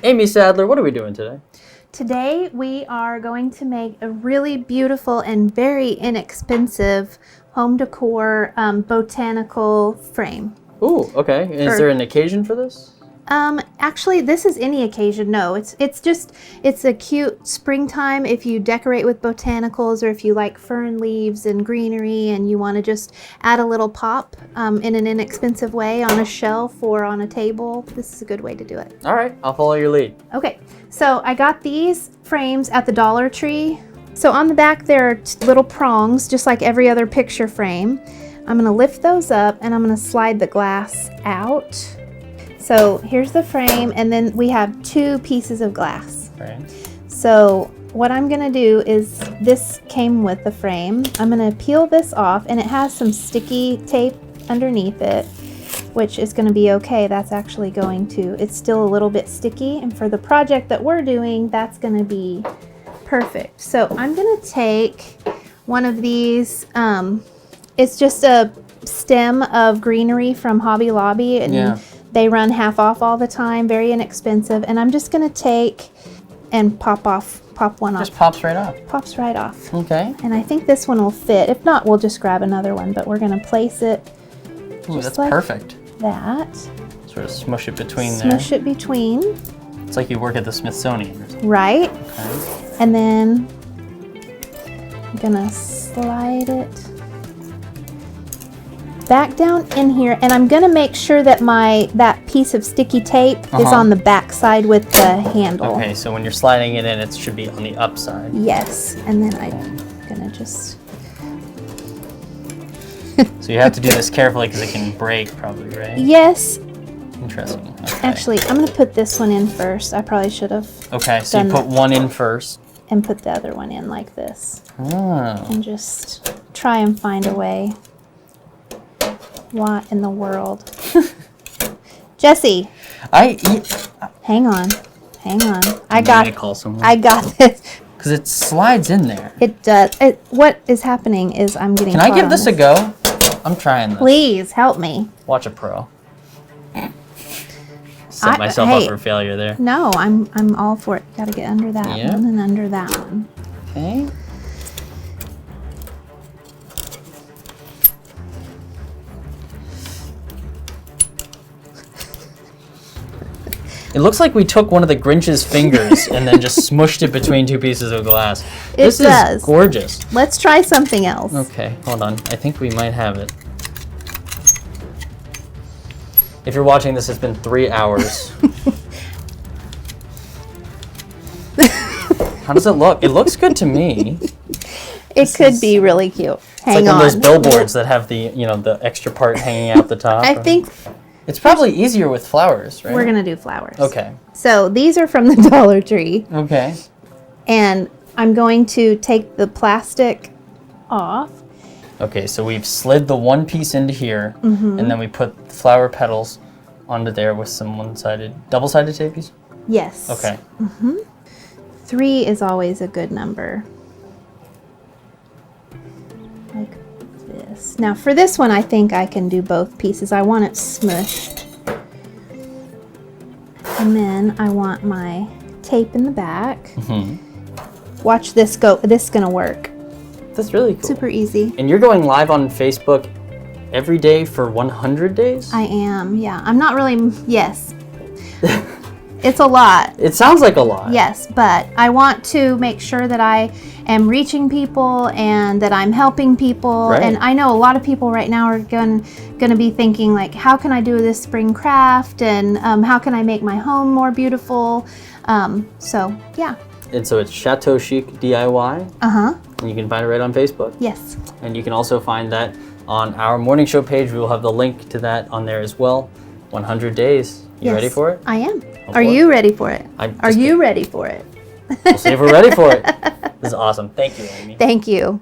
Amy Sadler, what are we doing today? Today we are going to make a really beautiful and very inexpensive home decor botanical frame. Ooh, okay. Is there an occasion for this? Actually, this is any occasion. No, it's a cute springtime if you decorate with botanicals, or if you like fern leaves and greenery and you want to just add a little pop in an inexpensive way on a shelf or on a table. This is a good way to do it. All right, I'll follow your lead. Okay, so I got these frames at the Dollar Tree. So on the back there are little prongs, just like every other picture frame. I'm gonna lift those up and I'm gonna slide the glass out. So here's the frame, and then we have two pieces of glass. Right. So what I'm gonna do is, this came with the frame. I'm gonna peel this off, and it has some sticky tape underneath it, which is gonna be okay. That's actually going to, it's still a little bit sticky, and for the project that we're doing, that's gonna be perfect. So I'm gonna take one of these, it's just a stem of greenery from Hobby Lobby, and they run half off all the time, very inexpensive. And I'm just gonna take and pop one off. Just pops right off. Pops right off. Okay. And I think this one will fit. If not, we'll just grab another one, but we're gonna place it. Ooh, that's like perfect. That. Sort of smush it between there. Smush it between. It's like you work at the Smithsonian or something. Right. Okay. And then I'm gonna slide it back down in here, and I'm gonna make sure that that piece of sticky tape is on the back side with the handle. Okay, so when you're sliding it in, it should be on the upside. Yes, and then I'm gonna just... So you have to do this carefully because it can break probably, right? Yes. Interesting. Okay. Actually, I'm gonna put this one in first. I probably should have Okay, so you put one in first. and put the other one in like this. Oh. And just try and find a way. What in the world? Jesse. Hang on. I got this. Because it slides in there. It does. What is happening is I'm getting. Can I give this a go? I'm trying this. Please help me. Watch a pro. Set myself up for failure there. No, I'm all for it. Got to get under that one and under that one. Okay. It looks like we took one of the Grinch's fingers and then just smushed it between two pieces of glass. This is gorgeous. Let's try something else. Okay, hold on. I think we might have it. If you're watching this, it's been 3 hours. How does it look? It looks good to me. It could be really cute. Hang on. It's like on those billboards that have the, the extra part hanging out the top. I think it's probably easier with flowers, right? We're gonna do flowers. Okay. So these are from the Dollar Tree. Okay. And I'm going to take the plastic off. Okay, so we've slid the one piece into here, and then we put the flower petals onto there with some double-sided tape. Yes. Okay. 3 is always a good number. Like this. Now for this one, I think I can do both pieces. I want it smushed. And then I want my tape in the back. Watch this go. This is gonna work. That's really cool. Super easy. And you're going live on Facebook every day for 100 days? I am, yeah. I'm not really, yes. It's a lot. It sounds like a lot. Yes, but I want to make sure that I am reaching people and that I'm helping people. Right. And I know a lot of people right now are going to be thinking, like, how can I do this spring craft, and how can I make my home more beautiful? So, yeah. And so it's Chateau Chic DIY. And you can find it right on Facebook. Yes. And you can also find that on our morning show page. We will have the link to that on there as well. 100 days. You ready for it? I am. Are you ready for it? Are you ready for it? We'll see if we're ready for it. This is awesome. Thank you, Amy. Thank you.